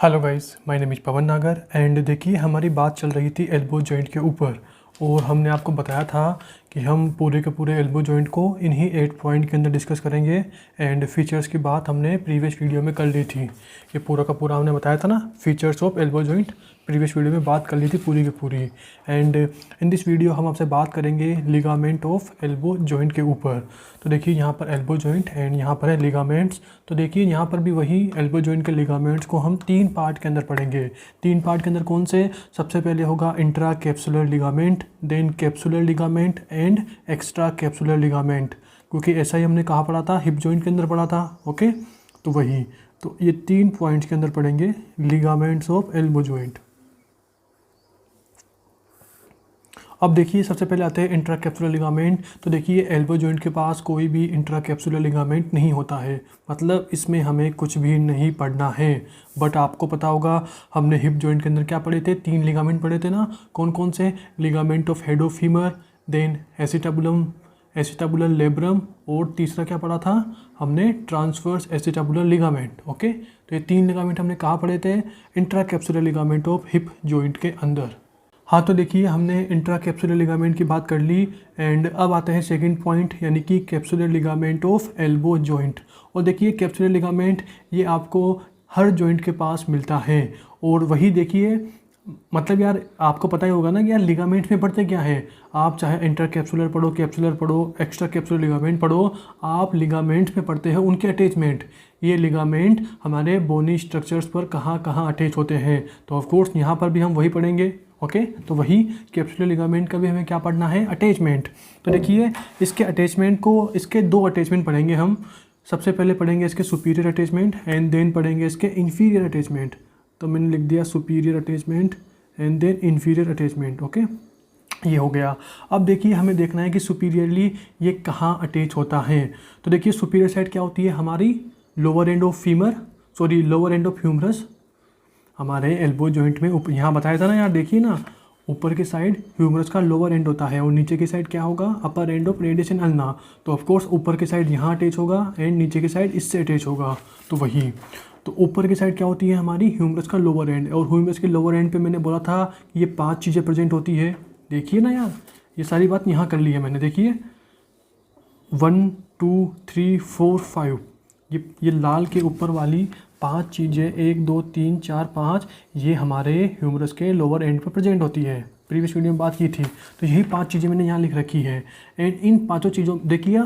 Hello guys, my name is Pavan Nagar and देखिए हमारी बात चल रही थी एल्बो जॉइंट के ऊपर। और हमने आपको बताया था कि हम पूरे के पूरे एल्बो जॉइंट को इन्हीं 8 पॉइंट के अंदर डिस्कस करेंगे। एंड फीचर्स की बात हमने प्रीवियस वीडियो में कर ली थी। ये पूरा का पूरा हमने बताया था ना, features of elbow joint previous video में बात कर ली थी पूरी की पूरी। एंड इन दिस वीडियो हम आपसे बात करेंगे लिगामेंट ऑफ एल्बो जॉइंट के ऊपर। तो देखिए यहाँ पर एल्बो जॉइंट एंड यहाँ पर है लिगामेंट्स। तो देखिए यहाँ पर भी वही एल्बो जॉइंट के लिगामेंट्स को हम 3 पार्ट के अंदर पढ़ेंगे। 3 पार्ट के अंदर कौन से? सबसे पहले होगा intracapsular ligament, then capsular ligament and extracapsular ligament. क्योंकि ऐसा ही हमने कहाँ पढ़ा था, हिप जॉइंट के अंदर पढ़ा था। ओके, तो वही, तो ये 3 पॉइंट्स के अंदर पढ़ेंगे लिगामेंट्स ऑफ एल्बो जॉइंट। अब देखिए सबसे पहले आते हैं इंट्रा कैप्सुलर लिगामेंट। तो देखिए एल्बो जॉइंट के पास कोई भी इंट्रा कैप्सुलर लिगामेंट नहीं होता है, मतलब इसमें हमें कुछ भी नहीं पढ़ना है। बट आपको पता होगा हमने हिप जॉइंट के अंदर क्या पढ़े थे, 3 लिगामेंट पढ़े थे ना। कौन कौन से? Ligament of head of femur, then acetabulum, acetabular labrum, और तीसरा क्या पढ़ा था हमने? Transverse acetabular ligament. ओके, तो ये 3 लिगामेंट हमने कहाँ पढ़े थे? Intra capsular ligament of hip joint के अंदर। हाँ, तो देखिए हमने इंट्रा कैप्सुलर लिगामेंट की बात कर ली। एंड अब आता है सेकंड पॉइंट, यानी कि capsular ligament of elbow joint. और देखिए कैप्सुलर लिगामेंट ये आपको हर जॉइंट के पास मिलता है। और वही देखिए, मतलब यार आपको पता ही होगा ना कि यार लिगामेंट्स में पढ़ते क्या है। आप चाहे इंटर कैप्सुलर पढ़ो, कैप्सुलर पढ़ो, एक्स्ट्रा कैप्सुलर लिगामेंट पढ़ो, आप लिगामेंट्स में पढ़ते हैं उनके अटैचमेंट। ये लिगामेंट हमारे बोनी स्ट्रक्चर्स पर कहाँ कहाँ अटैच होते हैं। तो ऑफ कोर्स यहाँ पर भी हम वही पढ़ेंगे। ओके, तो वही कैप्सुलर लिगामेंट का भी हमें क्या पढ़ना है? अटैचमेंट। तो देखिए इसके अटैचमेंट को, इसके 2 अटैचमेंट पढ़ेंगे हम। सबसे पहले पढ़ेंगे इसके सुपीरियर अटैचमेंट एंड देन पढ़ेंगे इसके इंफीरियर अटैचमेंट। तो मैंने लिख दिया superior attachment and then inferior attachment. Okay, ये हो गया। अब देखिए हमें देखना है कि सुपीरियरली ये कहाँ अटैच होता है। तो देखिए सुपीरियर साइड क्या होती है हमारी? Lower end of femur, sorry lower end of humerus. हमारे एल्बो जॉइंट में यहाँ बताया था ना यार, देखिए ना ऊपर की साइड ह्यूमरस का लोअर एंड होता है और नीचे की साइड क्या होगा? अपर एंड ऑफ रेडियस अल्ना। तो ऑफ कोर्स ऊपर की साइड यहाँ अटैच होगा एंड नीचे की साइड इससे अटैच होगा। तो वही, तो ऊपर की साइड क्या होती है हमारी? ह्यूमरस का लोअर एंड। और ह्यूमरस के लोअर एंड पे मैंने बोला था कि ये 5 चीज़ें प्रेजेंट होती है। देखिए ना यार, ये सारी बात यहाँ कर ली है मैंने। देखिए 1 2 3 4 5, ये लाल के ऊपर वाली 5 चीज़ें, 1 2 3 4 5, ये हमारे ह्यूमरस के लोअर एंड पर प्रेजेंट होती है। प्रीवियस वीडियो में बात की थी। तो यही 5 चीज़ें मैंने यहाँ लिख रखी है। एंड इन 5 चीज़ों, देखिए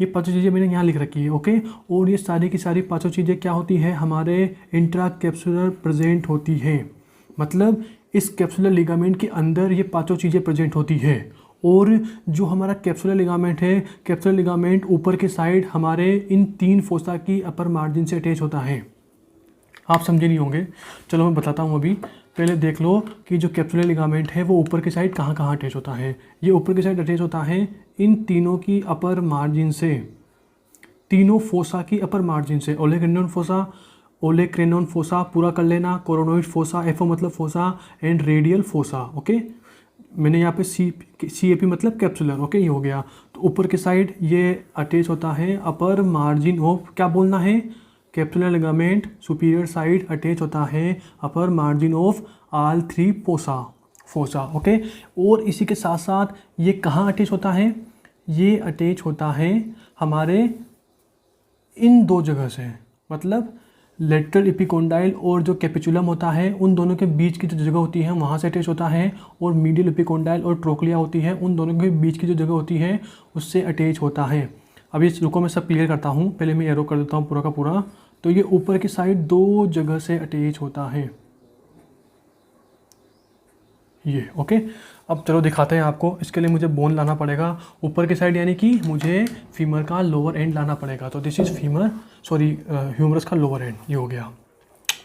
ये 5 चीज़ें मैंने यहाँ लिख रखी है। ओके, और ये सारी की सारी 5 चीज़ें क्या होती है? हमारे इंट्रा कैप्सुलर प्रेजेंट होती है। मतलब इस कैप्सुलर लिगामेंट के अंदर ये 5 चीज़ें प्रेजेंट होती है। और जो हमारा कैप्सुलर लिगामेंट है, कैप्सुलर लिगामेंट ऊपर के साइड हमारे इन 3 फोसा की अपर मार्जिन से अटैच होता है। आप समझे नहीं होंगे, चलो मैं बताता हूँ। अभी पहले देख लो कि जो कैप्सुलर लिगामेंट है वो ऊपर की साइड कहाँ कहाँ अटैच होता है। ये ऊपर की साइड अटैच होता है इन तीनों की अपर मार्जिन से, तीनों फोसा की अपर मार्जिन से। ओलेक्रेनोन फोसा, ओलेक्रेनोन फोसा पूरा कर लेना, कोरोनोइड फोसा, एफओ मतलब fossa, and radial fossa. Okay, मैंने यहाँ पे CAP मतलब कैप्सुलर। ओके, ये हो गया। तो ऊपर की साइड ये अटैच होता है अपर मार्जिन ऑफ, क्या बोलना है? Capsular ligament superior side attach होता है upper margin of all 3 fossa. Okay, और इसी के साथ साथ ये कहाँ अटैच होता है? ये अटैच होता है हमारे इन 2 जगह से, मतलब लेटरल एपिकोंडाइल और जो कैपिचुलम होता है उन दोनों के बीच की जो जगह होती है वहाँ से अटैच होता है। और मीडियल एपिकोंडाइल और ट्रोक्लिया होती है, उन दोनों के बीच की जो जगह होती है उससे अटैच होता है। अब इस रुको मैं सब क्लियर करता हूँ, पहले मैं एरो कर देता हूँ पूरा का पूरा। तो ये ऊपर की साइड 2 जगह से अटैच होता है ये। ओके, अब चलो दिखाते हैं आपको। इसके लिए मुझे बोन लाना पड़ेगा ऊपर की साइड, यानी कि मुझे फीमर का लोअर एंड लाना पड़ेगा। तो this is femur, sorry humerus का लोअर एंड। ये हो गया।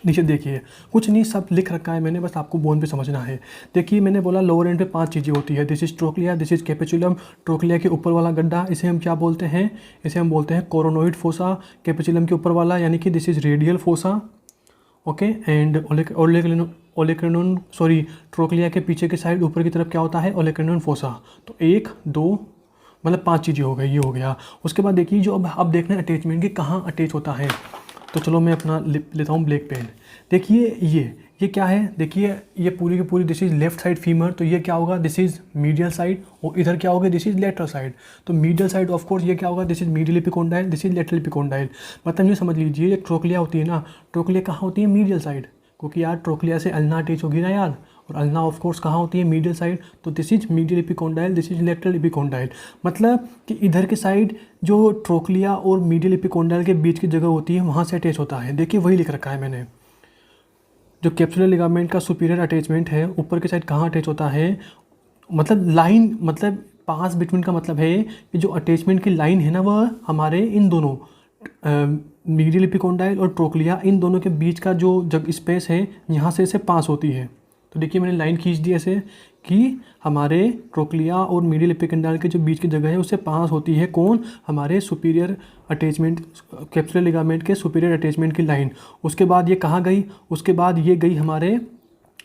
नीचे देखिए कुछ नहीं, सब लिख रखा है मैंने, बस आपको बोन पे समझना है। देखिए मैंने बोला लोअर एंड पे 5 चीज़ें होती है। This is trochlea, this is capitulum. Trochlea के ऊपर वाला गड्ढा, इसे हम क्या बोलते हैं? इसे हम बोलते हैं कोरोनोइड फोसा। कैपिचुलम के ऊपर वाला यानी कि this is radial fossa. Okay, and olecranon, sorry trochlea के पीछे की साइड ऊपर की तरफ क्या होता है? ओलेक्रेनोन फोसा। तो 1 2 मतलब 5 चीज़ें हो गई, ये हो गया। उसके बाद देखिए जो अब देखना है अटैचमेंट की कहाँ अटैच होता है। तो चलो मैं अपना लेता हूँ ब्लैक पेन। देखिए ये क्या है, देखिए ये पूरी की पूरी this is left side femur, तो ये क्या होगा, दिस इज़ मीडियल साइड, और इधर क्या होगा, दिस इज़ लेटरल साइड। तो मीडियल साइड ऑफ कोर्स ये क्या होगा, this is medial epicondyle, this is lateral epicondyle. मतलब ये समझ लीजिए, ये ट्रोक्लिया होती है ना, ट्रोक्लिया कहाँ होती है, मीडियल साइड, क्योंकि यार ट्रोक्लिया से अल्ना अटैच होगी ना यार, और अल्ना ऑफ कोर्स कहाँ होती है, मीडियल साइड। तो this is medial epicondyle, this is lateral epicondyle. मतलब कि इधर के साइड जो ट्रोक्लिया और मीडियल एपिकोंडाइल के बीच की जगह होती है वहाँ से अटैच होता है। देखिए वही लिख रखा है मैंने, जो कैप्सुलर लिगामेंट का सुपीरियर अटैचमेंट है ऊपर की साइड कहाँ अटैच होता है, मतलब लाइन, मतलब पास बिटवीन का मतलब है कि जो अटैचमेंट की लाइन है ना वह हमारे इन दोनों मीडियल एपिकोंडाइल और ट्रोक्लिया, इन दोनों के बीच का जो जग स्पेस है यहाँ से पास होती है। तो देखिए मैंने लाइन खींच दी ऐसे कि हमारे ट्रोक्लिया और मीडियल एपिकोंडाइल के जो बीच की जगह है उससे पास होती है कौन, हमारे सुपीरियर अटैचमेंट, कैप्सुलर लिगामेंट के सुपीरियर अटैचमेंट की लाइन। उसके बाद ये कहाँ गई, उसके बाद ये गई हमारे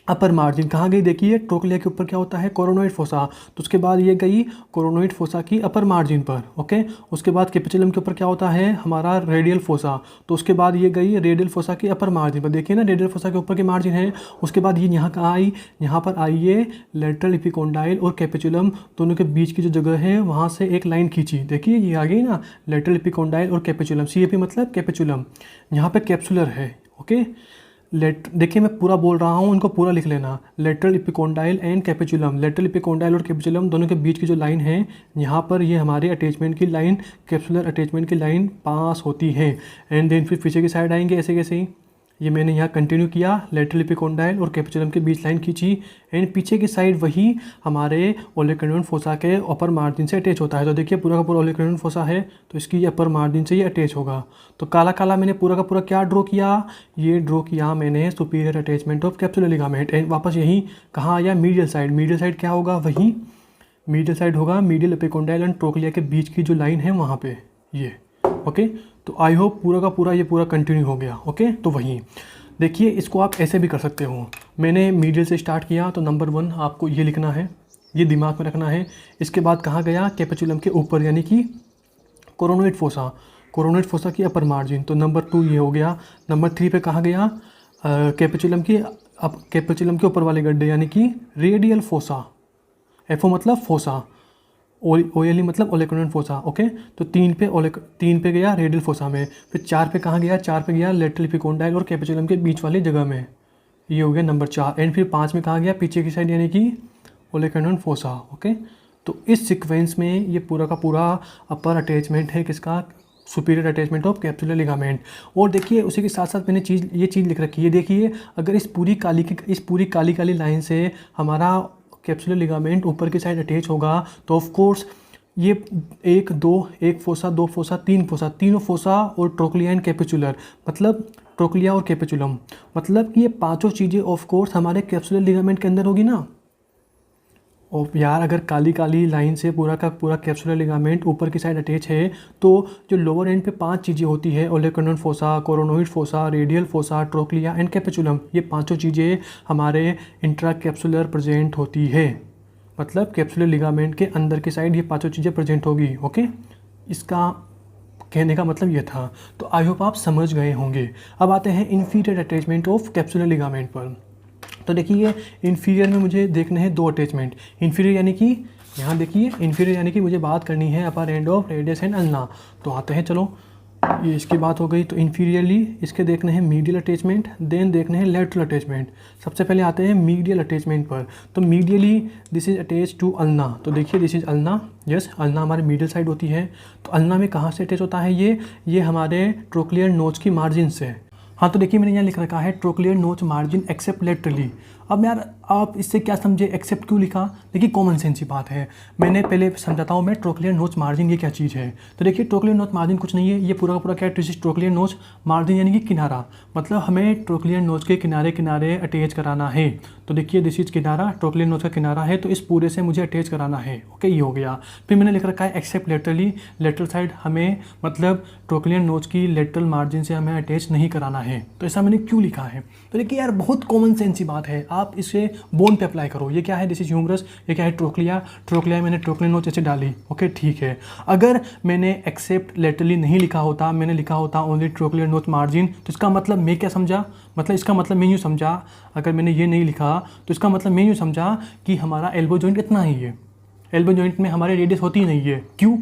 अपर मार्जिन, कहाँ गई, देखिए ट्रोक्लिया के ऊपर क्या होता है, कोरोनोइड फोसा, तो उसके बाद ये गई कोरोनोइड फोसा की अपर मार्जिन पर, ओके। उसके बाद कैपिचुलम के ऊपर क्या होता है हमारा रेडियल फोसा, तो उसके बाद ये गई रेडियल फोसा की अपर मार्जिन पर, देखिए ना रेडियल फोसा के ऊपर की मार्जिन है। उसके बाद ये यहाँ कहाँ आई, यहाँ पर आई ये लेटरल एपिकोंडाइल और कैपिचुलम दोनों के बीच की जो जगह है वहाँ से एक लाइन खींची, देखिए ये आ गई ना लेटरल एपिकोंडाइल और कैपिचुलम, CAP मतलब कैपिचुलम, यहाँ पे कैप्सुलर है, ओके। देखिए मैं पूरा बोल रहा हूँ, इनको पूरा लिख लेना, lateral epicondyle and capitulum, lateral epicondyle और कैपिचुलम दोनों के बीच की जो लाइन है यहाँ पर ये हमारे अटैचमेंट की लाइन, कैप्सुलर अटैचमेंट की लाइन पास होती है। एंड देन फिर पीछे की साइड आएंगे ऐसे कैसे ही, ये मैंने यहाँ कंटिन्यू किया, लेटरल एपिकोंडाइल और कैपिचुलम के बीच लाइन खींची, एंड पीछे की साइड वही हमारे ओलेक्रेनियन फोसा के अपर मार्जिन से अटैच होता है। तो देखिए पूरा का पूरा ओलेक्रेनियन फोसा है तो इसकी अपर मार्जिन से ये अटैच होगा। तो काला काला मैंने पूरा का पूरा क्या ड्रॉ किया, ये ड्रॉ किया मैंने superior attachment of capsular ligament. And वापस यही कहाँ आया, मीडियल साइड, मीडियल साइड क्या होगा, वही मीडियल साइड होगा, मीडियल एपिकोंडाइल एंड ट्रोक्लिया के बीच की जो लाइन है वहाँ पे ये, ओके। तो आई होप पूरा का पूरा ये पूरा कंटिन्यू हो गया, ओके। तो वही देखिए, इसको आप ऐसे भी कर सकते हो, मैंने मीडियल से स्टार्ट किया तो नंबर 1 आपको ये लिखना है, ये दिमाग में रखना है। इसके बाद कहाँ गया, कैपिचुलम के ऊपर यानी कि कोरोनोइड फोसा, कोरोनोइड फोसा की अपर मार्जिन, तो नंबर 2 ये हो गया। नंबर 3 पे कहाँ गया, कैपिचुलम की कैपिचुलम के ऊपर वाले गड्ढे यानी कि रेडियल फोसा, FO मतलब फोसा, OLE मतलब ओलेक्रेनियन फोसा, ओके। तो 3 पे गया रेडियल फोसा में, फिर 4 पे कहाँ गया, 4 पे गया लेटरल एपिकोंडाइल और कैपिचुलम के बीच वाली जगह में, ये हो गया नंबर 4। एंड फिर 5 में कहाँ गया, पीछे की साइड यानी कि ओलेक्रेनियन फोसा, ओके। तो इस सीक्वेंस में ये पूरा का पूरा अपर अटैचमेंट है किसका, superior attachment of capsular ligament. और देखिए उसी के साथ साथ मैंने ये चीज़ लिख रखी है, देखिए अगर इस पूरी काली लाइन से हमारा कैप्सुलर लिगामेंट ऊपर की साइड अटैच होगा तो ऑफ कोर्स ये 1 फोसा, 2 फोसा, 3 फोसा, तीनों फोसा और ट्रोक्लिया एंड कैपिचुलर, मतलब ट्रोक्लिया और कैपिचुलम, मतलब कि ये पांचों चीज़ें ऑफ कोर्स हमारे कैप्सुलर लिगामेंट के अंदर होगी ना। और यार अगर काली लाइन से पूरा का पूरा कैप्सुलर लिगामेंट ऊपर की साइड अटैच है तो जो लोअर एंड पे 5 चीज़ें होती है, olecranon fossa, coronoid fossa, radial fossa, trochlea and capitulum, ये पांचों चीज़ें हमारे इंट्रा कैप्सुलर प्रेजेंट होती है, मतलब कैप्सुलर लिगामेंट के अंदर की साइड ये पांचों चीज़ें प्रेजेंट होगी, ओके। इसका कहने का मतलब ये था। तो आई होप आप समझ गए होंगे। अब आते हैं inferior attachment of capsular ligament पर। तो देखिए इन्फीरियर में मुझे देखने हैं 2 अटैचमेंट, इन्फीरियर यानी कि यहाँ देखिए इन्फीरियर यानी कि मुझे बात करनी है upper end of radius and ulna. तो आते हैं, चलो ये इसकी बात हो गई। तो इन्फीरियरली इसके देखने हैं मीडियल अटैचमेंट, देन देखने हैं लेटरल अटैचमेंट। सबसे पहले आते हैं मीडियल अटैचमेंट पर। तो medially this is attach to ulna, तो देखिए this is ulna, yes ulna हमारे मीडियल साइड होती है। तो अल्ना में कहाँ से अटैच होता है ये हमारे ट्रोक्लियर नोच की मार्जिन से। हाँ तो देखिए मैंने यहाँ लिख रखा है trochlear notch margin except laterally. अब यार आप इससे क्या समझे, एक्सेप्ट क्यों लिखा, देखिए कॉमन सेंस की बात है। मैंने पहले समझाता हूँ मैं ट्रोक्लियर नोच मार्जिन ये क्या चीज़ है। तो देखिए ट्रोक्लियर नोच मार्जिन कुछ नहीं है, ये पूरा का पूरा क्या है, ट्रोक्लियर नोच मार्जिन यानी कि किनारा, मतलब हमें ट्रोक्लियर नोच के किनारे किनारे अटैच कराना है। तो देखिए दिस इज किनारा, ट्रोक्लियर नोच का किनारा है, तो इस पूरे से मुझे अटैच कराना है, ओके ये हो गया। फिर मैंने लिख रखा है एक्सेप्ट लेटरली, लेटरल साइड हमें मतलब ट्रोक्लियर नोच की लेटरल मार्जिन से हमें अटैच नहीं कराना है। तो ऐसा मैंने क्यों लिखा है, तो देखिए यार बहुत कॉमन सेंस की बात है, आप इसे बोन पे अप्लाई करो। ये क्या है, दिस इज ह्यूमरस, ये क्या है, ट्रोक्लिया, ट्रोक्लिया मैंने ट्रोक्लिया नोच ऐसे डाली, ओके ठीक है। अगर मैंने एक्सेप्ट लेटरली नहीं लिखा होता, मैंने लिखा होता ओनली ट्रोक्लियर नोच मार्जिन, तो इसका मतलब मैं क्या समझा, मतलब इसका मतलब मैं यूँ समझा, अगर मैंने ये नहीं लिखा तो इसका मतलब मैं यूँ समझा कि हमारा एल्बो जॉइंट इतना ही है, एल्बो जॉइंट में हमारे रेडियस होती नहीं है। क्यों?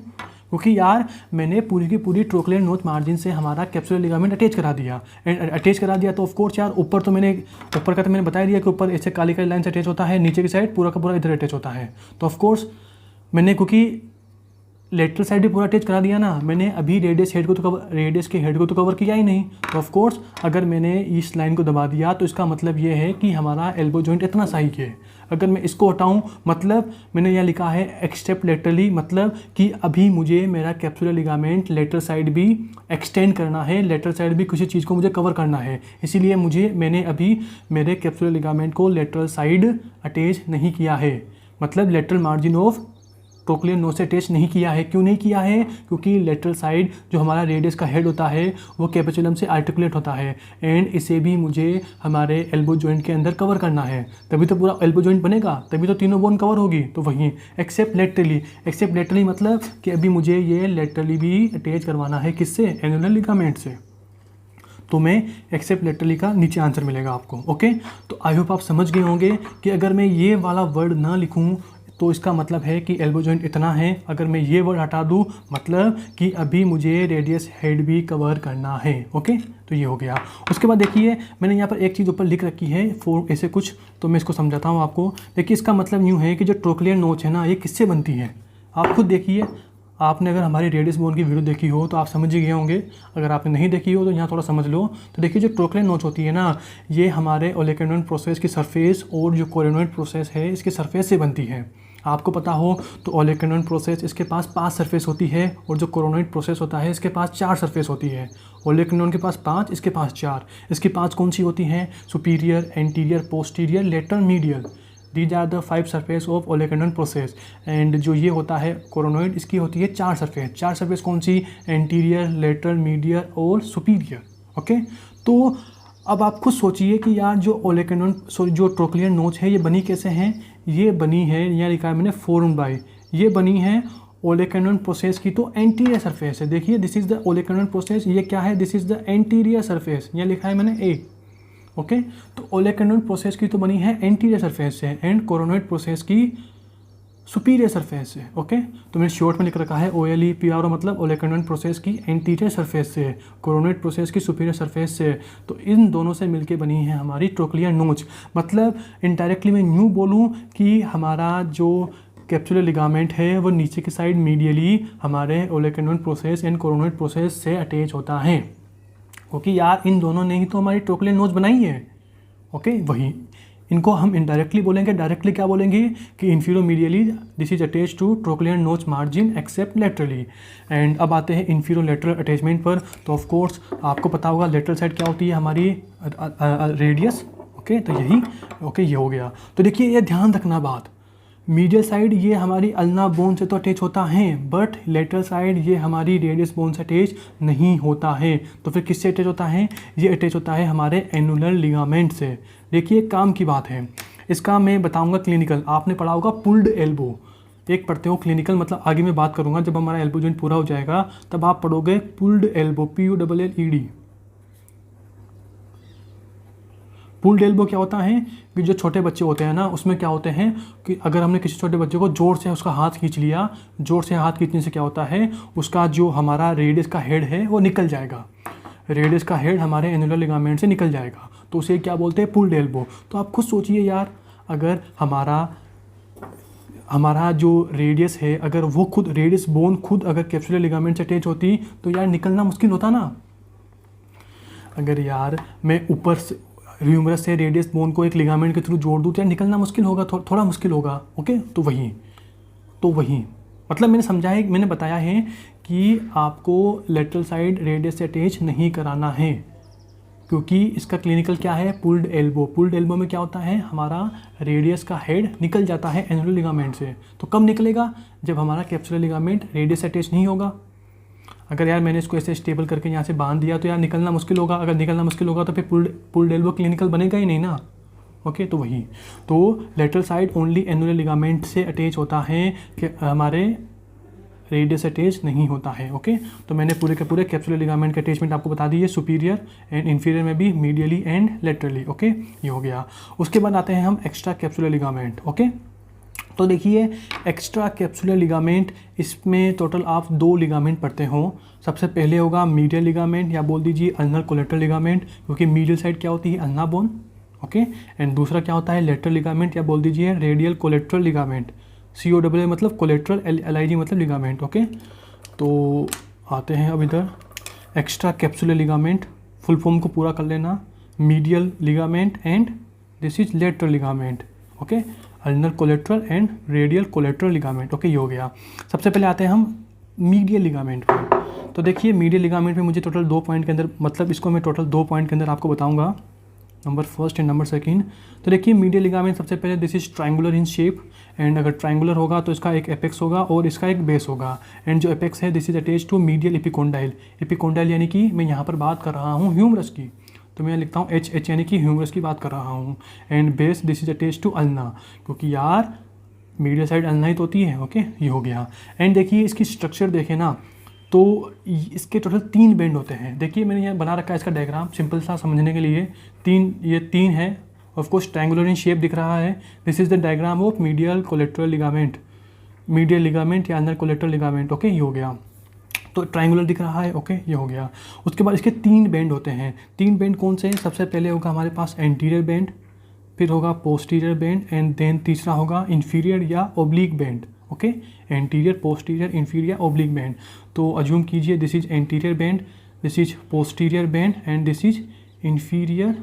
क्योंकि यार मैंने पूरी की पूरी ट्रोक्लियर नोच मार्जिन से हमारा कैप्सुलर लिगामेंट अटैच करा दिया, अटैच करा दिया, तो ऑफ कोर्स यार ऊपर तो मैंने ऊपर का तो मैंने बता दिया कि ऊपर ऐसे काली काली लाइन से अटैच होता है, नीचे की साइड पूरा का पूरा इधर अटैच होता है। तो ऑफ कोर्स मैंने, क्योंकि लेटरल साइड भी पूरा अटैच करा दिया ना, मैंने अभी रेडियस के हेड को तो कवर किया ही नहीं। तो ऑफ कोर्स अगर मैंने इस लाइन को दबा दिया तो इसका मतलब ये है कि हमारा एल्बो जॉइंट इतना सही है। अगर मैं इसको हटाऊं, मतलब मैंने यहाँ लिखा है एक्सेप्ट लेटरली, मतलब कि अभी मुझे मेरा कैप्सुलर लिगामेंट लेटरल साइड भी एक्सटेंड करना है, लेटरल साइड भी किसी चीज़ को मुझे कवर करना है, इसीलिए मैंने अभी मेरे कैप्सुलर लिगामेंट को लेटरल साइड अटैच नहीं किया है, मतलब लेटरल मार्जिन ऑफ ट्रोक्लियर नोच से अटैच नहीं किया है। क्यों नहीं किया है? क्योंकि लेटरल साइड जो हमारा रेडियस का हेड होता है वो कैपेचुलम से आर्टिकुलेट होता है, एंड इसे भी मुझे हमारे एल्बो जॉइंट के अंदर कवर करना है, तभी तो पूरा एल्बो जॉइंट बनेगा, तभी तो तीनों बोन कवर होगी। तो वहीं एक्सेप्ट लेटरली मतलब कि अभी मुझे ये लेटरली भी अटैच करवाना है, किससे? एनुलर लिगामेंट से। तो मैं एक्सेप्ट लेटरली का नीचे आंसर मिलेगा आपको, ओके। तो आई होप आप समझ गए होंगे कि अगर मैं ये वाला वर्ड ना लिखूं तो इसका मतलब है कि एल्बो जॉइंट इतना है, अगर मैं ये वर्ड हटा दूं मतलब कि अभी मुझे रेडियस हेड भी कवर करना है, ओके। तो ये हो गया। उसके बाद देखिए मैंने यहाँ पर एक चीज़ ऊपर लिख रखी है फोर ऐसे कुछ, तो मैं इसको समझाता हूँ आपको। देखिए इसका मतलब यूँ है कि जो ट्रोक्लियर नोच है ना, ये किससे बनती है, आप खुद देखिए। आपने अगर हमारी रेडियस बोन की वीडियो देखी हो तो आप समझ ही गए होंगे, अगर आपने नहीं देखी हो तो यहाँ थोड़ा समझ लो। तो देखिए जो ट्रोक्लियर नोच होती है ना, ये हमारे ओलेकैनोइड प्रोसेस की सरफेस और जो कोरेनोइड प्रोसेस है इसके सरफेस से बनती है। आपको पता हो तो ओलेकैनोइड प्रोसेस इसके पास 5 सरफेस होती है, और जो कोरोनोइड प्रोसेस होता है इसके पास 4 सरफेस होती है। ओलेकैनोइड के पास 5, इसके पास 4। इसकी 5 कौन सी होती हैं? Superior, anterior, posterior, lateral, medial. These are the 5 surface of olecranon process. And जो ये होता है कोरोनोइड, इसकी होती है 4 सरफेस। 4 सरफेस कौन सी? एंटीरियर, लेटरल, मीडियल और सुपीरियर, ओके। तो अब आप खुद सोचिए कि यार जो ओलेकैनोइड जो ट्रोक्लियर नोच है ये बनी कैसे हैं? ये बनी है, यहाँ लिखा है मैंने फोरम बाय, ये बनी है ओलेकैनोइड प्रोसेस की तो एंटीरियर सरफेस है। देखिए दिस इज द ओलेकैनोइड प्रोसेस, ये क्या है? This is the anterior surface, यहाँ लिखा है मैंने ए, ओके। तो ओलेकैनोइड प्रोसेस की तो बनी है एंटीरियर सरफेस से, एंड कोरोनोइड प्रोसेस की सुपीरियर सरफेस से, ओके। तो मैंने शॉर्ट में लिख रखा है OLEPR, मतलब ओलेकैनोइड प्रोसेस की एंटीरियर सरफेस से, कोरोनोइड प्रोसेस की सुपीरियर सरफेस से। तो इन दोनों से मिलके बनी है हमारी ट्रोक्लियर नोच। मतलब इनडायरेक्टली मैं यूँ बोलूँ कि हमारा जो कैप्सुलर लिगामेंट है वो नीचे की साइड मीडियली हमारे ओलेकैनोइड प्रोसेस एंड कोरोनोइड प्रोसेस से अटैच होता है, क्योंकि यार इन दोनों ने ही तो हमारी ट्रोक्लियर नोच बनाई है, ओके। वही इनको हम इनडायरेक्टली बोलेंगे, डायरेक्टली क्या बोलेंगे कि inferomedially this is attach to trochlear notch margin except laterally. And अब आते हैं इन्फीरो लेटरल अटैचमेंट पर। तो ऑफ कोर्स आपको पता होगा लेटरल साइड क्या होती है हमारी, रेडियस, ओके। तो यही, ओके, ये हो गया। तो देखिए ये ध्यान रखना बात, मीडियल साइड ये हमारी अल्ना बोन से तो अटैच होता है, बट लेटरल साइड ये हमारी रेडियस बोन से अटैच नहीं होता है। तो फिर किससे अटैच होता है? ये अटैच होता है हमारे एनुलर लिगामेंट से। देखिए काम की बात है, इसका मैं बताऊंगा क्लिनिकल। आपने पढ़ा होगा पुल्ड एल्बो, एक पढ़ते हो क्लिनिकल, मतलब आगे मैं बात करूंगा जब हमारा एल्बो जॉइंट पूरा हो जाएगा तब आप पढ़ोगे pulled elbow, PULLED। Pulled elbow क्या होता है कि जो छोटे बच्चे होते हैं ना, उसमें क्या होते हैं कि अगर हमने किसी छोटे बच्चे को जोर से उसका हाथ खींच लिया, जोर से हाथ खींचने से क्या होता है, उसका जो हमारा रेडियस का हेड है वो निकल जाएगा, रेडियस का हेड हमारे एनुलर लिगामेंट से निकल जाएगा, तो उसे क्या बोलते हैं? Pulled elbow. तो आप खुद सोचिए यार, अगर हमारा जो रेडियस है, अगर वो खुद रेडियस बोन खुद अगर कैप्सुलर लिगामेंट से अटैच होती तो यार निकलना मुश्किल होता ना। अगर यार मैं ऊपर से ह्यूमरस से रेडियस बोन को एक लिगामेंट के थ्रू जोड़ दूँ तो यार निकलना मुश्किल होगा, थोड़ा मुश्किल होगा, ओके। तो वही मतलब मैंने समझाया, मैंने बताया है कि आपको लेटरल साइड रेडियस से अटैच नहीं कराना है, क्योंकि इसका क्लिनिकल क्या है? Pulled elbow. पुल्ड एल्बो में क्या होता है, हमारा रेडियस का हेड निकल जाता है एनुलर लिगामेंट से। तो कब निकलेगा? जब हमारा कैप्सुलर लिगामेंट रेडियस से अटैच नहीं होगा। अगर यार मैंने इसको ऐसे स्टेबल करके यहाँ से बांध दिया तो यार निकलना मुश्किल होगा। अगर निकलना मुश्किल होगा तो फिर पुल्ड एल्बो क्लिनिकल बनेगा ही नहीं ना, ओके, तो वही, तो lateral side only annular ligament से अटैच होता है कि हमारे रेडियस अटैच नहीं होता है। ओके, तो मैंने पूरे के पूरे कैप्सुलर लिगामेंट के अटैचमेंट आपको बता दिए, सुपीरियर एंड इन्फीरियर में भी, मीडियली एंड लेटरली। ओके, ये हो गया। उसके बाद आते हैं हम एक्स्ट्रा कैप्सुलर लिगामेंट। ओके, तो देखिए एक्स्ट्रा कैप्सुलर लिगामेंट, इसमें टोटल आप 2 लिगामेंट पढ़ते हो। सबसे पहले होगा मीडियल लिगामेंट या बोल दीजिए अल्नर कोलेटरल लिगामेंट, क्योंकि मीडियल साइड क्या होती है, अल्ना बोन। ओके, एंड दूसरा क्या होता है, लेटरल लिगामेंट या बोल दीजिए रेडियल कोलेटरल लिगामेंट, COAA मतलब कोलेटरल, LIG मतलब लिगामेंट। ओके, तो आते हैं अब इधर extra capsular ligament, full form को पूरा कर लेना, medial ligament and this is lateral ligament. Okay, ulnar collateral and radial collateral ligament. Okay, ये हो गया। सबसे पहले आते हैं हम मीडियल लिगामेंट पर। तो देखिए मीडियल लिगामेंट में मुझे टोटल 2 पॉइंट के अंदर, मतलब इसको मैं टोटल 2 पॉइंट के अंदर आपको बताऊंगा, number first and number second. तो देखिए मीडियल लिगामेंट सबसे पहले this is triangular in shape, and अगर ट्रायंगुलर होगा तो इसका एक एपेक्स होगा और इसका एक बेस होगा, एंड जो एपेक्स है this is attach to medial epicondyle. Epicondyle यानी कि मैं यहाँ पर बात कर रहा हूँ ह्यूमरस की, तो मैं लिखता हूँ H यानी कि ह्यूमरस की बात कर रहा हूँ, and base this is attach to ulna, क्योंकि यार मीडियल साइड अल्ना ही तो होती है। ओके, ये हो गया। एंड देखिए इसकी स्ट्रक्चर देखें ना, तो इसके टोटल 3 बेंड होते हैं। देखिए मैंने यहाँ बना रखा है इसका डायग्राम सिंपल सा समझने के लिए। ये 3 है, of course triangular in shape दिख रहा है। This is the diagram of medial collateral ligament, medial ligament या अल्नर कोलेटरल लिगामेंट। ओके, ये हो गया। तो ट्रायंगुलर दिख रहा है। ओके, ये हो गया। उसके बाद इसके 3 बेंड होते हैं। 3 बेंड कौन से हैं? सबसे पहले होगा हमारे पास एंटीरियर बेंड, फिर होगा पोस्टीरियर बेंड, एंड देन तीसरा होगा इंफीरियर या oblique band. Okay, anterior, posterior, inferior, oblique bend. तो अज्यूम कीजिए this is anterior bend, this is posterior bend and this is inferior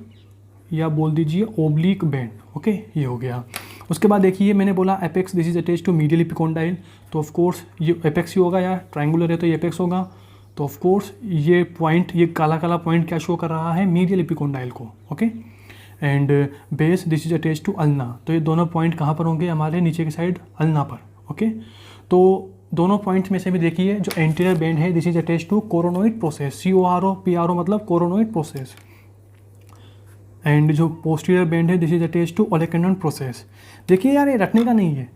या बोल दीजिए ओब्लिक बेंड। ओके, ये हो गया। उसके बाद देखिए मैंने बोला apex this is attach to medial epicondyle, तो ऑफ कोर्स ये एपेक्स ही होगा यार, ट्रायंगुलर है तो ये एपेक्स होगा। तो ऑफ कोर्स ये पॉइंट, ये काला काला पॉइंट क्या शो कर रहा है, मीडियल एपिकोंडाइल को। Okay, and base this is attach to ulna, तो ये दोनों पॉइंट कहाँ पर होंगे, हमारे नीचे की साइड अल्ना पर। ओके, तो दोनों पॉइंट्स में से भी देखिए जो एंटीरियर बेंड है this is attach to coronoid process, CORO मतलब कोरोनोइड प्रोसेस, एंड जो पोस्टीरियर बेंड है this is attach to olecranon process. देखिए यार ये रखने का नहीं है,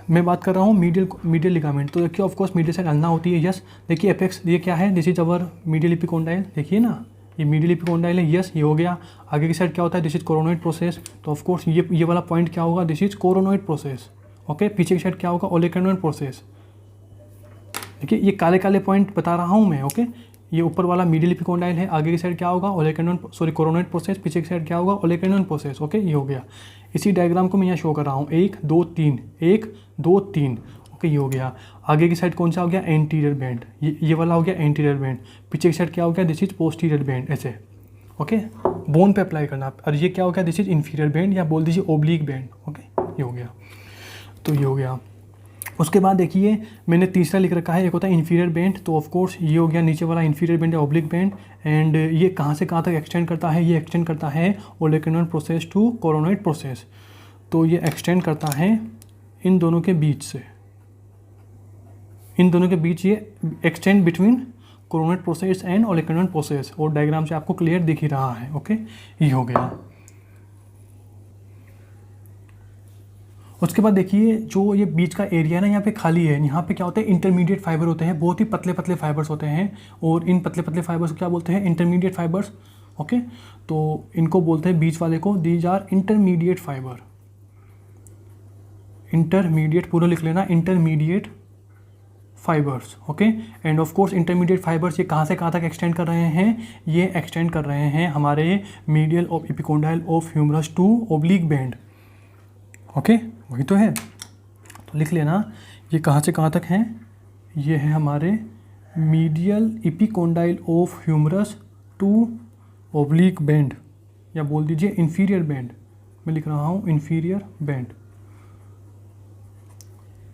मैं बात कर रहा हूँ मीडियल लिगामेंट। तो देखिए ऑफकोर्स मीडियल साइड अल्ना होती है, यस। देखिए एपेक्स ये क्या है, this is our medial epicondyle, देखिए ना ये मीडियल एपिकोंडाइल है, यस ये हो गया। आगे की साइड क्या होता है, दिस इज कोरोनोइड प्रोसेस, तो ऑफकोर्स ये वाला पॉइंट क्या होगा, this is coronoid process. Okay, पीछे की साइड क्या होगा, ओलेकैनन प्रोसेस। देखिए ये काले काले पॉइंट बता रहा हूँ मैं। ओके, ये ऊपर वाला मीडियल एपिकोंडाइल है, आगे की साइड क्या होगा, कोरोनोइड प्रोसेस, पीछे की साइड क्या होगा, ओलेकैनन प्रोसेस। ओके, ये हो गया। इसी डायग्राम को मैं यहाँ शो कर रहा हूँ, 1 2 3, 1 2 3। ओके, ये हो गया। आगे की साइड कौन सा हो गया, एंटीरियर बेंड, ये वाला हो गया एंटीरियर बेंड। पीछे की साइड क्या हो गया, दिस इज पोस्टीरियर बेंड, ऐसे। ओके, बोन पे अप्लाई करना। और ये क्या हो गया, दिस इज इंफीरियर बेंड या बोल दीजिए ओब्लिक बेंड। ओके, ये हो गया। तो ये हो गया। उसके बाद देखिए मैंने तीसरा लिख रखा है, एक होता है इंफीरियर बेंड, तो ऑफ कोर्स ये हो गया नीचे वाला इंफीरियर बेंड या ओब्लिक बेंड। एंड ये कहाँ से कहाँ तक एक्सटेंड करता है, ये एक्सटेंड करता है ओलेकैनन प्रोसेस टू कोरोनोइड प्रोसेस। तो ये एक्सटेंड करता है इन दोनों के बीच से, इन दोनों के बीच ये extend between coronoid process and olecranon process, और डायग्राम से आपको क्लियर दिख ही रहा है। ओके, ये हो गया। उसके बाद देखिए जो ये बीच का एरिया ना यहाँ पे खाली है, यहाँ पे क्या होता है, इंटरमीडिएट फाइबर होते हैं, बहुत ही पतले पतले फाइबर्स होते हैं, और इन पतले पतले फाइबर्स को क्या बोलते हैं, इंटरमीडिएट फाइबर्स। ओके, तो इनको बोलते हैं बीच वाले को, these are intermediate fibre. Intermediate पूरा लिख लेना, intermediate fibres. Okay, and of course intermediate fibres ये कहाँ से कहाँ तक एक्सटेंड कर रहे हैं, ये एक्सटेंड कर रहे हैं हमारे medial of epicondyle of humerus to oblique band. Okay, वही तो है, तो लिख लेना ये कहाँ से कहाँ तक हैं, ये है हमारे medial epicondyle of humerus to oblique band या बोल दीजिए इंफीरियर बेंड। मैं लिख रहा हूँ इंफीरियर बेंड,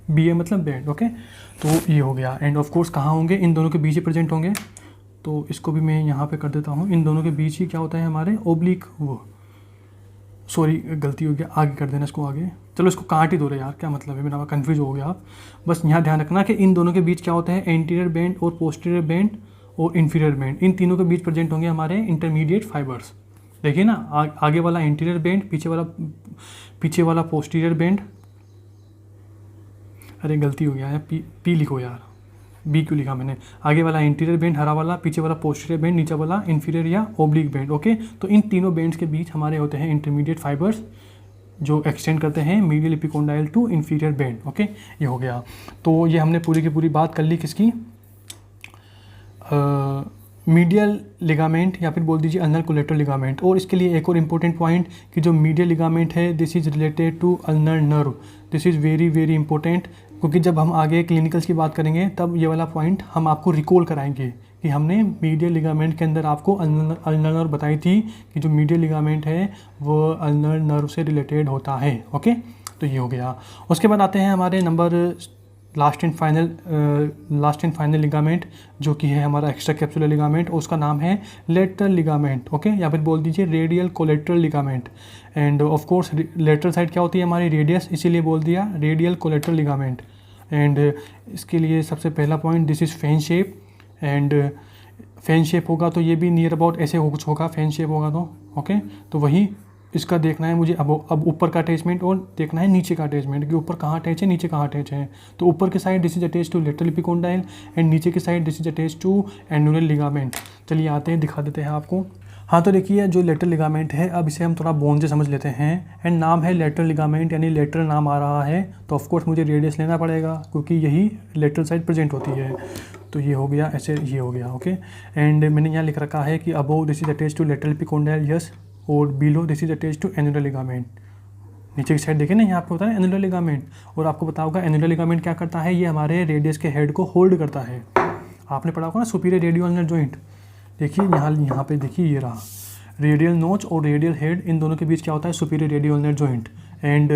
BA मतलब बेंड। ओके, तो ये हो गया। एंड ऑफ कोर्स कहाँ होंगे, इन दोनों के बीच ही प्रेजेंट होंगे, तो इसको भी मैं यहाँ पे कर देता हूँ, इन दोनों के बीच ही क्या होता है हमारे ओब्लिक, वो सॉरी गलती हो गया, आगे कर देना इसको आगे, चलो इसको काट ही दो रहे यार, क्या मतलब है, मेरा कन्फ्यूज हो गया आप। बस यहाँ ध्यान रखना कि इन दोनों के बीच क्या होता है, एंटीरियर बेंड और पोस्टीरियर बेंड और इंफीरियर बेंड, इन तीनों के बीच प्रेजेंट होंगे हमारे इंटरमीडिएट फाइबर्स। देखिए ना, आगे वाला इंटीरियर बेंड, पीछे वाला पोस्टीरियर बेंड। अरे गलती हो गया है, पी लिखो यार, बी क्यों लिखा मैंने। आगे वाला इंटीरियर बेंड हरा वाला, पीछे वाला पोस्टीरियर बेंड, नीचे वाला इंफीरियर या ओब्लिक बेंड। ओके, तो इन तीनों बेंड्स के बीच हमारे होते हैं इंटरमीडिएट फाइबर्स जो एक्सटेंड करते हैं medial epicondyle to inferior band. Okay, ये हो गया। तो ये हमने पूरी की पूरी बात कर ली किसकी, मीडियल लिगामेंट या फिर बोल दीजिए अल्नर कोलेटरल लिगामेंट। और इसके लिए एक और इम्पोर्टेंट पॉइंट कि जो मीडियल लिगामेंट है this is related to ulnar nerve. This is very very important, क्योंकि जब हम आगे क्लिनिकल्स की बात करेंगे तब ये वाला पॉइंट हम आपको रिकॉल कराएंगे कि हमने मीडियल लिगामेंट के अंदर आपको अल्नर नर्व बताई थी कि जो मीडियल लिगामेंट है वो अल्नर नर्व से रिलेटेड होता है। ओके, तो ये हो गया। उसके बाद आते हैं हमारे number last and final ligament, जो कि है हमारा एक्स्ट्रा कैप्सुलर लिगामेंट, और उसका नाम है लेटरल लिगामेंट। ओके, या फिर बोल दीजिए radial collateral ligament. And of course lateral side क्या होती है हमारी, रेडियस, इसीलिए बोल दिया रेडियल कोलेटरल लिगामेंट। एंड इसके लिए सबसे पहला point, this is fan shape. And fan shape होगा तो ये भी नियर अबाउट ऐसे हो कुछ होगा, फैन शेप होगा तो ओके, तो वही इसका देखना है मुझे। अब ऊपर का अटैचमेंट और देखना है नीचे का अटैचमेंट कि ऊपर कहाँ अटैच है, नीचे कहाँ अटैच है। तो ऊपर की side this is attach to lateral epicondyle and नीचे की side this is attach to annular ligament. चलिए आते हैं, दिखा देते हैं आपको। हाँ, तो देखिए जो लेटरल लिगामेंट है, अब इसे हम थोड़ा बोन से समझ लेते हैं। एंड नाम है लेटरल लिगामेंट, यानी लेटरल नाम आ रहा है तो ऑफकोर्स मुझे रेडियस लेना पड़ेगा क्योंकि यही लेटरल साइड प्रेजेंट होती है। तो ये हो गया, ऐसे ये हो गया। ओके, एंड मैंने यहाँ लिख रखा है कि above this is attach to lateral epicondyle, yes, और below this is attach to annular ligament. नीचे की साइड देखिए ना, यहाँ पे होता है एन्युलर लिगामेंट, और आपको पता होगा एन्युलर लिगामेंट क्या करता है, ये हमारे रेडियस के हेड को होल्ड करता है। आपने पढ़ा होगा ना सुपीरियर रेडियो अल्नर जॉइंट। देखिए यहाँ पे देखिए, ये रहा रेडियल नोच और रेडियल हेड, इन दोनों के बीच क्या होता है, superior radio ulnar joint. And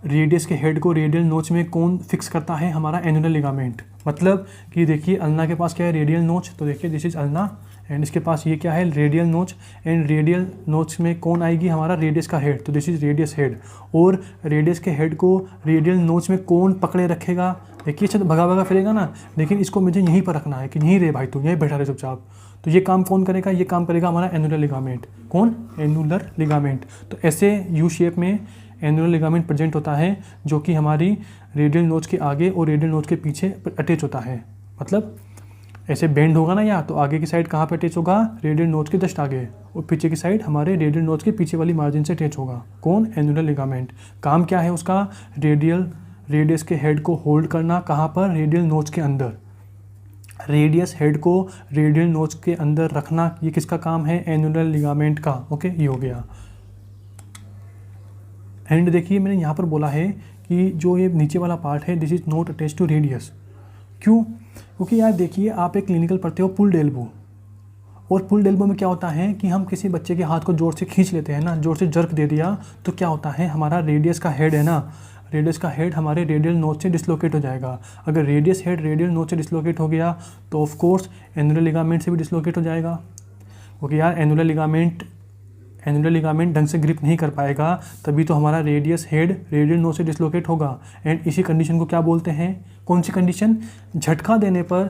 radius के हेड को रेडियल नोच में कौन फिक्स करता है, हमारा एन्युलर लिगामेंट। मतलब कि देखिए अल्ना के पास क्या है, रेडियल नोच, तो देखिए दिस इज अल्ना, एंड इसके पास ये क्या है, रेडियल नोच। एंड रेडियल नोच में कौन आएगी, हमारा रेडियस का हेड, तो दिस इज रेडियस हेड। और रेडियस के हेड को रेडियल नोच में कौन पकड़े रखेगा, देखिए अच्छा तो भगा भगा फिरेगा ना, लेकिन इसको मुझे यहीं पर रखना है कि यहीं रहे भाई, तू यहीं बैठा रहे चुपचाप। तो ये काम कौन करेगा, ये काम करेगा हमारा एन्युलर लिगामेंट। कौन, एन्युलर लिगामेंट। तो ऐसे यू शेप में एन्युलर लिगामेंट प्रेजेंट होता है, जो कि हमारी रेडियल नोच के आगे और रेडियल नोच के पीछे अटैच होता है। मतलब ऐसे बेंड होगा ना यहाँ, तो आगे की साइड कहाँ पे अटैच होगा, रेडियल नोच के जस्ट आगे, और पीछे की साइड हमारे रेडियल नोच के पीछे वाली मार्जिन से अटैच होगा। कौन, एन्युलर लिगामेंट। काम क्या है उसका, रेडियस के हेड को होल्ड करना, कहाँ पर, रेडियल नोच के अंदर। रेडियस हेड को रेडियल नोच के अंदर रखना, ये किसका काम है, एन्युलर लिगामेंट का। ओके, ये हो गया। एंड देखिए मैंने यहाँ पर बोला है कि जो ये नीचे वाला पार्ट है this is not attach to radius. क्यों, क्योंकि यार देखिए आप एक क्लिनिकल पढ़ते हो पुल्ड एल्बो, और पुल्ड एल्बो में क्या होता है कि हम किसी बच्चे के हाथ को जोर से खींच लेते हैं ना, जोर से जर्क दे दिया, तो क्या होता है, हमारा रेडियस का हेड है ना, रेडियस का हेड हमारे रेडियल नोच से डिसलोकेट हो जाएगा। अगर रेडियस हेड रेडियल नोच से डिसलोकेट हो गया तो ऑफ कोर्स एन्युलर लिगामेंट से भी डिसलोकेट हो जाएगा, क्योंकि यार एन्युलर लिगामेंट ढंग से ग्रिप नहीं कर पाएगा, तभी तो हमारा रेडियस हेड रेडियल नोच से डिसलोकेट होगा। एंड इसी कंडीशन को क्या बोलते हैं, कौन सी कंडीशन, झटका देने पर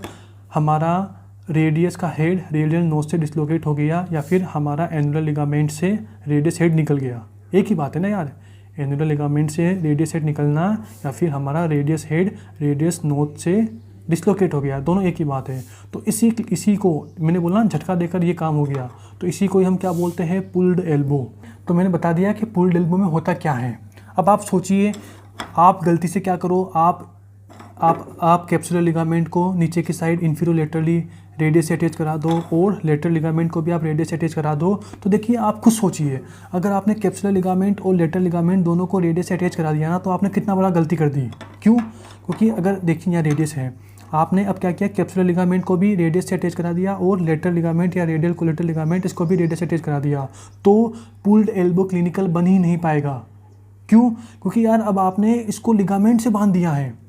हमारा रेडियस का हेड रेडियल नोच से डिसलोकेट हो गया, या फिर हमारा एन्युलर लिगामेंट से रेडियस हेड निकल गया। एक ही बात है ना यार, एन्युलर लिगामेंट से रेडियस हेड निकलना या फिर हमारा रेडियस हेड रेडियस नोच से डिसलोकेट हो गया, दोनों एक ही बात है। तो इसी को मैंने बोला ना, झटका देकर ये काम हो गया, तो इसी को हम क्या बोलते हैं, पुल्ड एल्बो। तो मैंने बता दिया कि पुल्ड एल्बो में होता क्या है। अब आप सोचिए, आप गलती से क्या करो, आप कैप्सुलर लिगामेंट को नीचे की साइड इंफीरियोलेटरली रेडियस से अटैच करा दो और लेटरल लिगामेंट को भी आप रेडियस से अटैच करा दो, तो देखिए आप खुद सोचिए, अगर आपने कैप्सुलर लिगामेंट और लेटरल लिगामेंट दोनों को रेडियस से अटैच करा दिया ना, तो आपने कितना बड़ा गलती कर दी। क्यों, क्योंकि अगर देखिए यहाँ रेडियस है, आपने अब क्या किया, कैप्सुलर लिगामेंट को भी रेडियस से अटैच करा दिया और लेटरल लिगामेंट या रेडियल कोलेटरल लिगामेंट इसको भी रेडियस से अटैच करा दिया, तो पुल्ड एल्बो क्लिनिकल बन ही नहीं पाएगा। क्यों, क्योंकि यार अब आपने इसको लिगामेंट से बांध दिया है।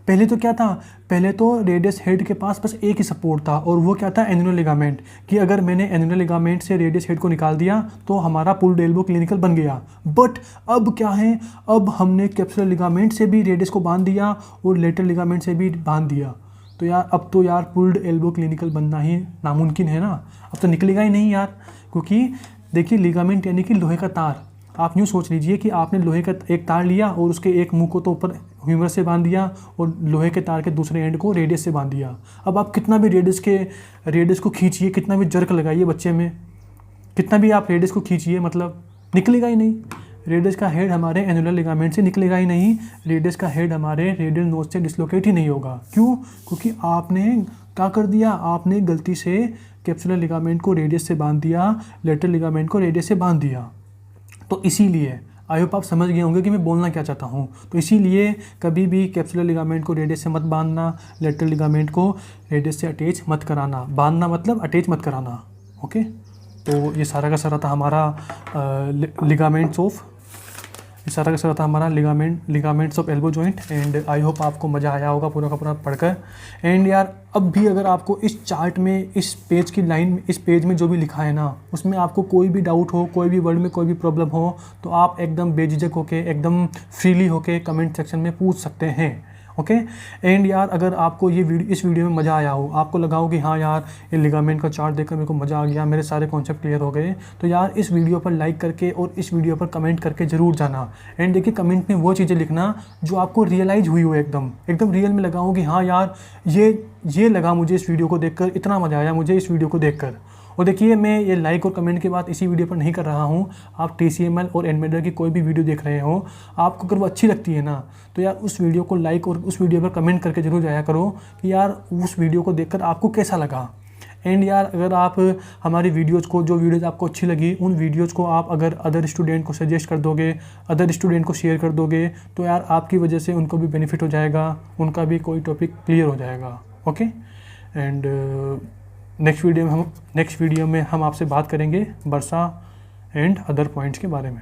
पहले तो क्या था, पहले तो रेडियस हेड के पास बस एक ही सपोर्ट था, और वो क्या था, एन्युलर लिगामेंट, कि अगर मैंने एन्युलर लिगामेंट से रेडियस हेड को निकाल दिया तो हमारा पुल्ड एल्बो क्लिनिकल बन गया। बट अब क्या है, अब हमने कैप्सुलर लिगामेंट से भी रेडियस को बांध दिया और लेटरल लिगामेंट से भी बांध दिया, तो यार अब तो यार पुल्ड एल्बो क्लिनिकल बनना ही नामुमकिन है ना, अब तो निकलेगा ही नहीं यार, क्योंकि देखिए लिगामेंट यानी कि लोहे का तार। आप यूँ सोच लीजिए कि आपने लोहे का एक तार लिया और उसके एक मुंह को तो ऊपर ह्यूमरस से बांध दिया और लोहे के तार के दूसरे एंड को रेडियस से बांध दिया। अब आप कितना भी रेडियस को खींचिए, कितना भी जर्क लगाइए बच्चे में, कितना भी आप रेडियस को खींचिए, मतलब निकलेगा ही नहीं। रेडियस का हेड हमारे एनुलर लिगामेंट से निकलेगा ही नहीं। रेडियस का हेड हमारे रेडियल नोच से डिसलोकेट ही नहीं होगा। क्यों? क्योंकि आपने क्या कर दिया, आपने गलती से कैप्सुलर लिगामेंट को रेडियस से बांध दिया, लेटरल लिगामेंट को रेडियस से बांध दिया। तो इसीलिए आई होप आप समझ गए होंगे कि मैं बोलना क्या चाहता हूँ। तो इसीलिए कभी भी कैप्सुलर लिगामेंट को रेडियस से मत बांधना, लेटरल लिगामेंट को रेडियस से अटैच मत कराना। बांधना मतलब अटैच मत कराना। ओके, तो ये सारा का सारा था हमारा ligaments of elbow joint. And I hope आपको मज़ा आया होगा पूरा का पूरा पढ़कर। एंड यार अब भी अगर आपको इस चार्ट में, इस पेज की लाइन, इस पेज में जो भी लिखा है ना, उसमें आपको कोई भी डाउट हो, कोई भी वर्ड में कोई भी प्रॉब्लम हो, तो आप एकदम बेझिझक होके, एकदम फ्रीली होके कमेंट सेक्शन में पूछ सकते हैं। ओके। एंड यार अगर आपको इस वीडियो में मज़ा आया हो, आपको लगा हो कि हाँ यार ये लिगामेंट का चार्ट देखकर मेरे को मज़ा आ गया, मेरे सारे कॉन्सेप्ट क्लियर हो गए, तो यार इस वीडियो पर लाइक करके और इस वीडियो पर कमेंट करके ज़रूर जाना। एंड देखिए कमेंट में वो चीज़ें लिखना जो आपको रियलाइज़ हुई हो, एकदम रियल में लगा हो कि हाँ यार ये लगा मुझे इस वीडियो को देखकर, इतना मज़ा आया मुझे इस वीडियो को देखकर। और देखिए मैं ये लाइक और कमेंट की बात इसी वीडियो पर नहीं कर रहा हूँ। आप TCML और एनमेडर की कोई भी वीडियो देख रहे हो, आपको अगर वो अच्छी लगती है ना, तो यार उस वीडियो को लाइक और उस वीडियो पर कमेंट करके ज़रूर जाया करो कि यार उस वीडियो को देखकर आपको कैसा लगा। एंड यार अगर आप हमारी वीडियोज़ को, जो वीडियोज़ आपको अच्छी लगी, उन वीडियोज़ को आप अगर अदर स्टूडेंट को सजेस्ट कर दोगे, अदर स्टूडेंट को शेयर कर दोगे, तो यार आपकी वजह से उनको भी बेनिफिट हो जाएगा, उनका भी कोई टॉपिक क्लियर हो जाएगा। ओके। एंड नेक्स्ट वीडियो में हम आपसे बात करेंगे बरसा एंड अदर पॉइंट्स के बारे में।